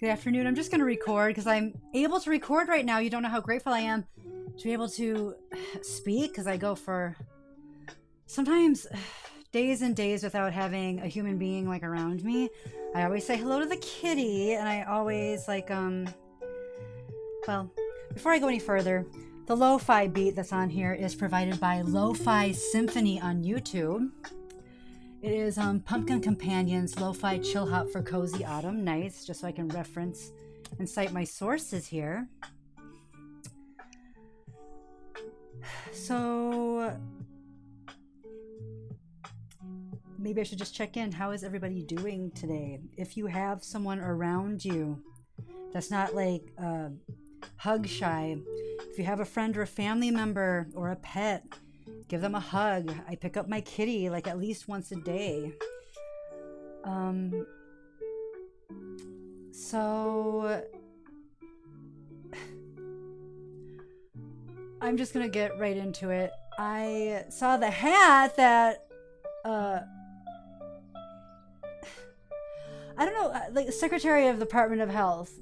Good afternoon. I'm just going to record because I'm able to record right now. You don't know how grateful I am to be able to speak because I go for sometimes days and days without having a human being like around me. I always say hello to the kitty, and I always well, before I go any further, the lo-fi beat that's on here is provided by Lo-Fi Symphony on YouTube. It is Pumpkin Companions Lo-Fi Chill Hop for Cozy Autumn Nights, just so I can reference and cite my sources here. So maybe I should just check in. How is everybody doing today? If you have someone around you that's not like hug shy, if you have a friend or a family member or a pet, give them a hug. I pick up my kitty like at least once a day. So I'm just gonna get right into it. I saw the hat that I don't know, like Secretary of the Department of Health.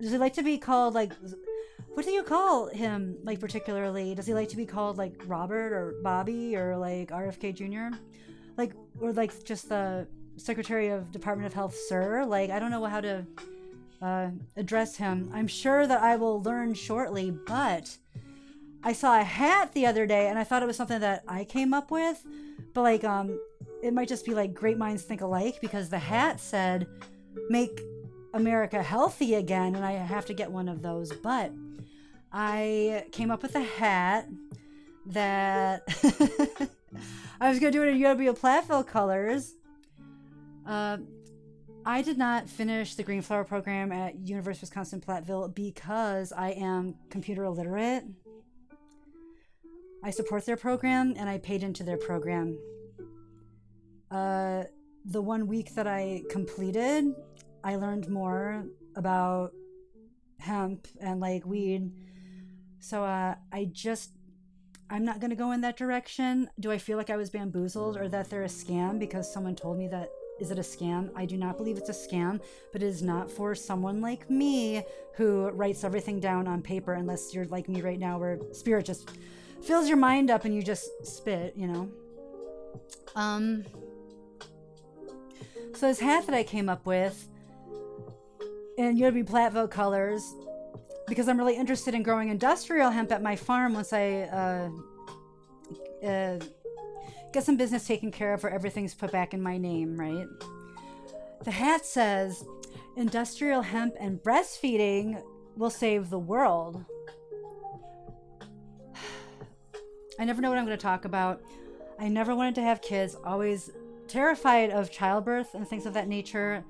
Does he like to be called like, what do you call him, like, particularly? Does he like to be called, like, Robert or Bobby or, like, RFK Jr.? Like, or, like, just the Secretary of Department of Health, sir? Like, I don't know how to address him. I'm sure that I will learn shortly, but I saw a hat the other day, and I thought it was something that I came up with. But, like, it might just be, like, great minds think alike, because the hat said, make America healthy again, and I have to get one of those, but I came up with a hat that I was going to do it in UW Platteville colors. I did not finish the Green Flower program at University of Wisconsin-Platteville because I am computer illiterate. I support their program and I paid into their program. The 1 week that I completed, I learned more about hemp and like weed. So I'm not going to go in that direction. Do I feel like I was bamboozled or that they're a scam because someone told me that? Is it a scam? I do not believe it's a scam, but it is not for someone like me who writes everything down on paper, unless you're like me right now where spirit just fills your mind up and you just spit, you know? So this hat that I came up with in UW Platteville colors, because I'm really interested in growing industrial hemp at my farm once I get some business taken care of where everything's put back in my name, right? The hat says, industrial hemp and breastfeeding will save the world. I never know what I'm going to talk about. I never wanted to have kids, always terrified of childbirth and things of that nature.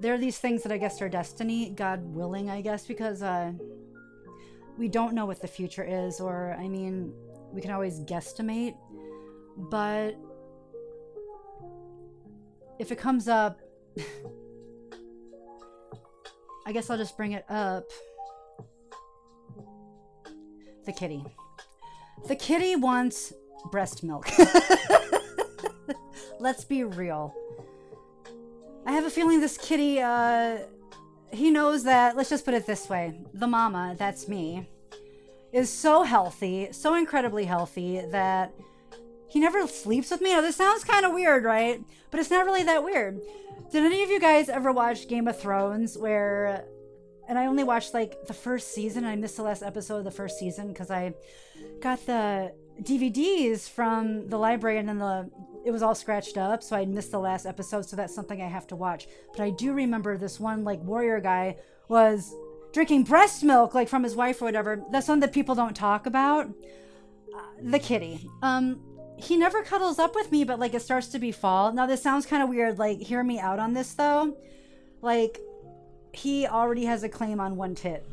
There are these things that I guess are destiny, God willing, I guess, because we don't know what the future is, or, I mean, we can always guesstimate, but if it comes up, I guess I'll just bring it up. The kitty. The kitty wants breast milk. Let's be real. I have a feeling this kitty, he knows that, let's just put it this way, the mama, that's me, is so healthy, so incredibly healthy that he never sleeps with me. Now, this sounds kind of weird, right? But it's not really that weird. Did any of you guys ever watch Game of Thrones where, and I only watched like the first season, and I missed the last episode of the first season because I got the DVDs from the library and then it was all scratched up, so I missed the last episode, so that's something I have to watch. But I do remember this one like warrior guy was drinking breast milk like from his wife or whatever. That's something that people don't talk about. The kitty. He never cuddles up with me, but like it starts to be fall. Now this sounds kind of weird, like hear me out on this though. Like he already has a claim on one tit.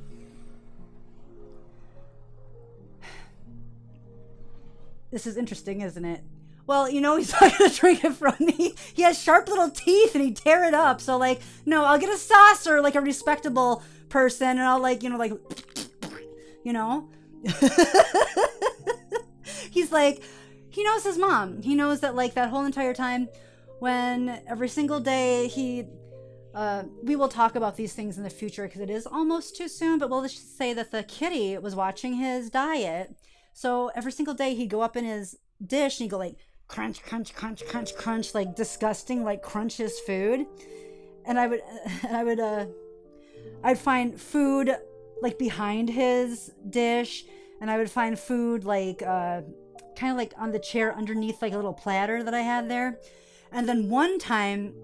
This is interesting, isn't it? Well, you know, he's not going to drink it from me. He has sharp little teeth and he'd tear it up. So, like, no, I'll get a saucer like a respectable person and I'll, like, you know, like, you know? He's like, he knows his mom. He knows that, like, that whole entire time when every single day he We will talk about these things in the future because it is almost too soon, but we'll just say that the kitty was watching his diet. So every single day he'd go up in his dish and he'd go like crunch, crunch, crunch, crunch, crunch, like disgusting, like crunch his food. And I'd find food like behind his dish, and I would find food like kind of like on the chair underneath like a little platter that I had there. And then one time,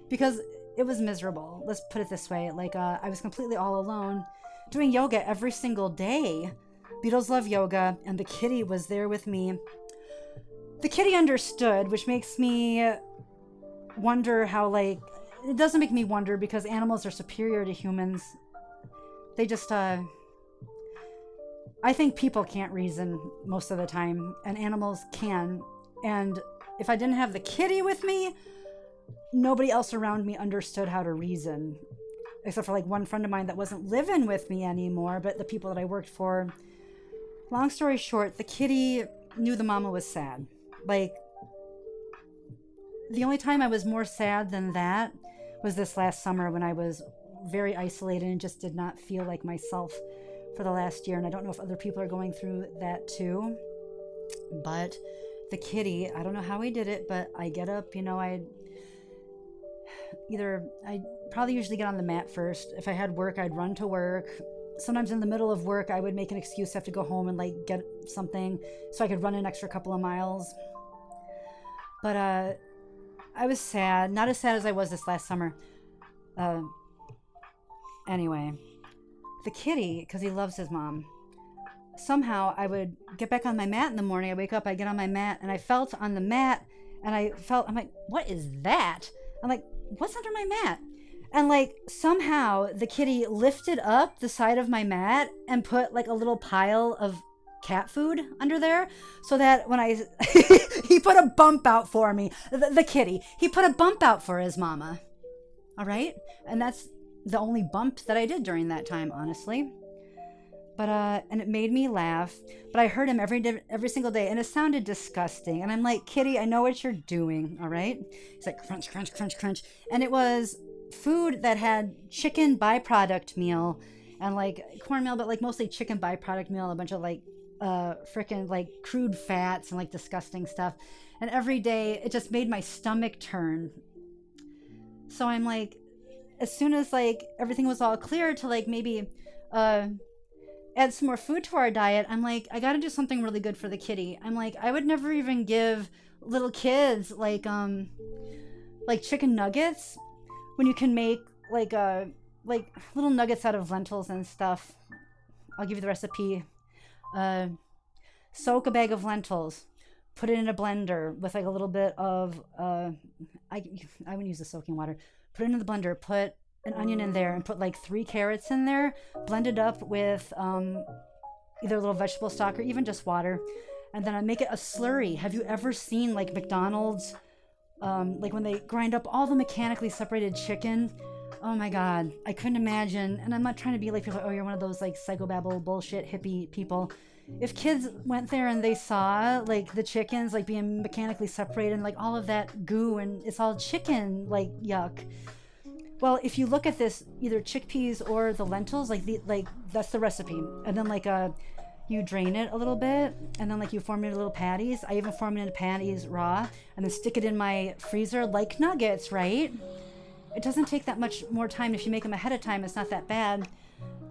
because it was miserable, let's put it this way, like I was completely all alone doing yoga every single day. Beatles love yoga, and the kitty was there with me. The kitty understood, which makes me wonder how, like, it doesn't make me wonder because animals are superior to humans. They just, I think people can't reason most of the time, and animals can. And if I didn't have the kitty with me, nobody else around me understood how to reason. Except for like one friend of mine that wasn't living with me anymore, but the people that I worked for. Long story short, the kitty knew the mama was sad. Like, the only time I was more sad than that was this last summer when I was very isolated and just did not feel like myself for the last year. And I don't know if other people are going through that too. But the kitty, I don't know how he did it, but I get up, you know, I'd probably usually get on the mat first. If I had work, I'd run to work. Sometimes in the middle of work, I would make an excuse to have to go home and like get something so I could run an extra couple of miles. But I was sad, not as sad as I was this last summer. Anyway, the kitty, because he loves his mom, somehow I would get back on my mat in the morning. I wake up, I get on my mat, and I felt on the mat, and I'm like, what is that? I'm like, what's under my mat? And like somehow the kitty lifted up the side of my mat and put like a little pile of cat food under there, so that when he put a bump out for me, the kitty, he put a bump out for his mama. All right. And that's the only bump that I did during that time, honestly. But and it made me laugh. But I heard him every single day, and it sounded disgusting. And I'm like, kitty, I know what you're doing. All right. He's like crunch, crunch, crunch, crunch, and it was food that had chicken byproduct meal and like cornmeal, but like mostly chicken byproduct meal, a bunch of like freaking like crude fats and like disgusting stuff. And every day it just made my stomach turn. So I'm like, as soon as like everything was all clear to like maybe add some more food to our diet, I'm like, I gotta do something really good for the kitty. I'm like, I would never even give little kids like chicken nuggets when you can make like little nuggets out of lentils and stuff. I'll give you the recipe. Soak a bag of lentils, put it in a blender with like a little bit of I wouldn't use the soaking water. Put it in the blender, put an onion in there, and put like 3 carrots in there, blend it up with either a little vegetable stock or even just water, and then I make it a slurry. Have you ever seen like McDonald's like when they grind up all the mechanically separated chicken? Oh my God, I couldn't imagine. And I'm not trying to be like people, oh, you're one of those like psychobabble bullshit hippie people. If kids went there and they saw like the chickens like being mechanically separated and like all of that goo and it's all chicken, like yuck. Well, if you look at this, either chickpeas or the lentils, like that's the recipe. And then like you drain it a little bit, and then like you form it into little patties. I even form it into patties raw, and then stick it in my freezer like nuggets, right? It doesn't take that much more time. If you make them ahead of time, it's not that bad.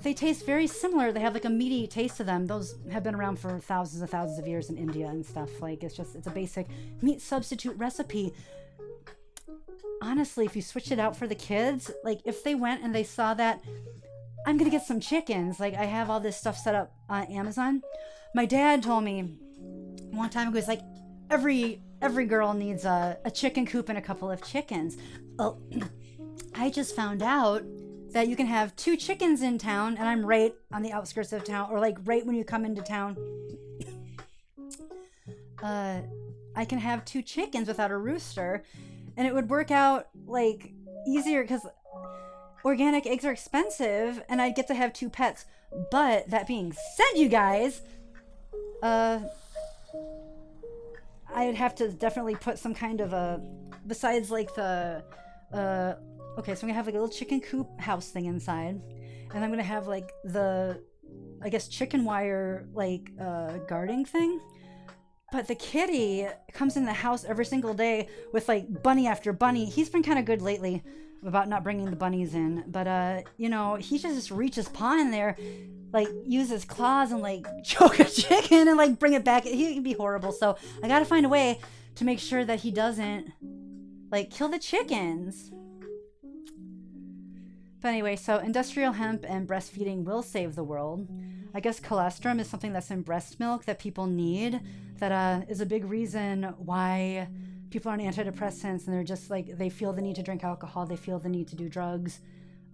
They taste very similar. They have like a meaty taste to them. Those have been around for thousands and thousands of years in India and stuff. Like it's a basic meat substitute recipe. Honestly, if you switch it out for the kids, like if they went and they saw that, I'm gonna get some chickens, like I have all this stuff set up on Amazon. My dad told me one time ago, he's like, every girl needs a chicken coop and a couple of chickens. Well, I just found out that you can have 2 chickens in town, and I'm right on the outskirts of town, or like right when you come into town. I can have 2 chickens without a rooster, and it would work out like easier because organic eggs are expensive, and I'd get to have 2 pets. But that being said, you guys, I'd have to definitely put some kind of besides like the Okay, so I'm gonna have like a little chicken coop house thing inside, and I'm gonna have like the, I guess, chicken wire like guarding thing. But the kitty comes in the house every single day with like bunny after bunny. He's been kind of good lately about not bringing the bunnies in, but you know, he just reaches paw in there, like use his claws and like choke a chicken and like bring it back. He'd be horrible. So I gotta find a way to make sure that he doesn't like kill the chickens. But anyway, so industrial hemp and breastfeeding will save the world. I guess colostrum is something that's in breast milk that people need, that is a big reason why people are on antidepressants and they're just like, they feel the need to drink alcohol, they feel the need to do drugs.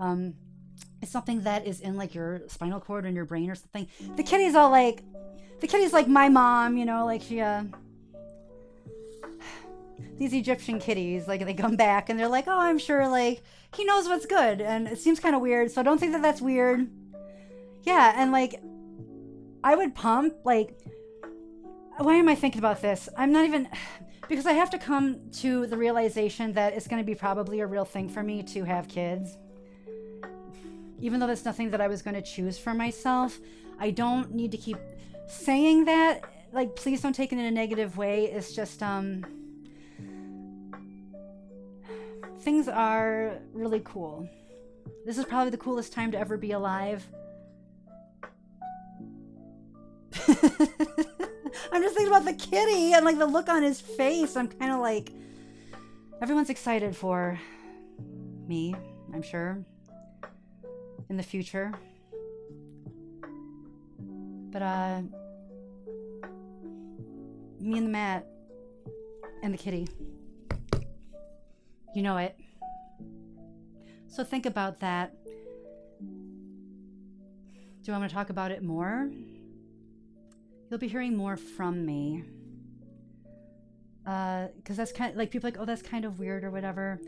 It's something that is in like your spinal cord or in your brain or something. The kitty's all like, the kitty's like my mom, you know, like she, these Egyptian kitties, like they come back and they're like, oh, I'm sure like he knows what's good. And it seems kind of weird. So don't think that that's weird. Yeah. And like, I would pump, like, why am I thinking about this? I'm not even, because I have to come to the realization that it's going to be probably a real thing for me to have kids. Even though that's nothing that I was going to choose for myself, I don't need to keep saying that. Like, please don't take it in a negative way. It's just, things are really cool. This is probably the coolest time to ever be alive. I'm just thinking about the kitty and like the look on his face. I'm kind of like, everyone's excited for me, I'm sure, in the future. But me and the mat and the kitty, you know it. So think about that. Do I want to talk about it more? You'll be hearing more from me. Because that's kind of like, people are like, oh, that's kind of weird or whatever.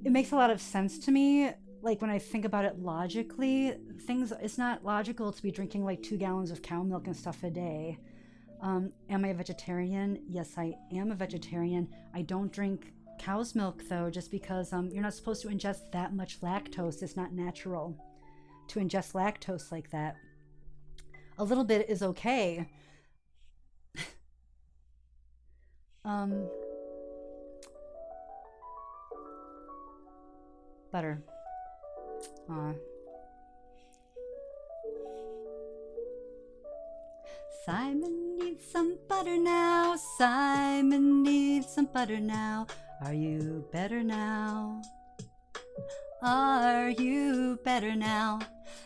It makes a lot of sense to me. Like when I think about it logically, it's not logical to be drinking like 2 gallons of cow milk and stuff a day. Am I a vegetarian? Yes, I am a vegetarian. I don't drink cow's milk though, just because you're not supposed to ingest that much lactose. It's not natural to ingest lactose like that. A little bit is okay. Butter. Simon needs some butter now. Simon needs some butter now. Are you better now? Are you better now?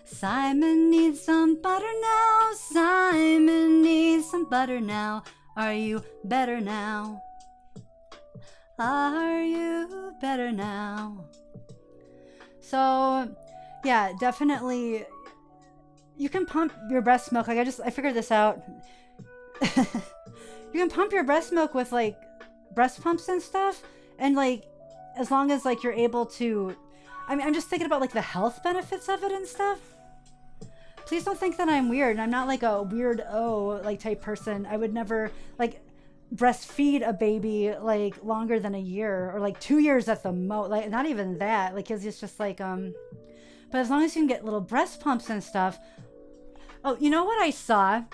Simon needs some butter now. Simon needs some butter now. Are you better now? Are you better now? So, yeah, definitely. You can pump your breast milk. Like I figured this out. You can pump your breast milk with like breast pumps and stuff, and like as long as like you're able to. I mean, I'm just thinking about like the health benefits of it and stuff. Please don't think that I'm weird. I'm not like a weirdo like type person. I would never like breastfeed a baby like longer than a year or like 2 years at the most. Like not even that. Like it's just like But as long as you can get little breast pumps and stuff. Oh, you know what I saw?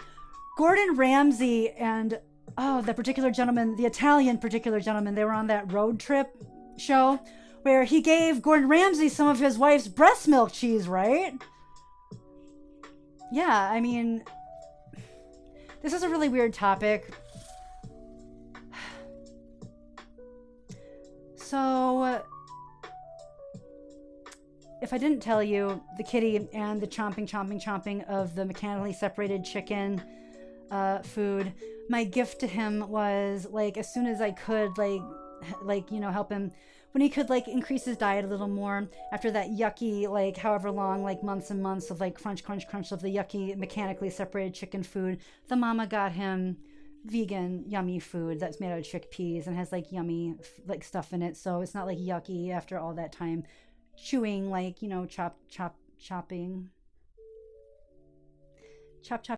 Gordon Ramsay and the particular gentleman, the Italian particular gentleman, they were on that road trip show where he gave Gordon Ramsay some of his wife's breast milk cheese, right? Yeah, I mean, this is a really weird topic. So, if I didn't tell you, the kitty and the chomping of the mechanically separated chicken food, my gift to him was like, as soon as I could, like, you know, help him when he could like increase his diet a little more after that yucky, like however long, like months and months of like crunch of the yucky mechanically separated chicken food, the mama got him vegan yummy food that's made out of chickpeas and has like yummy like stuff in it, so it's not like yucky after all that time chewing, like, you know, chop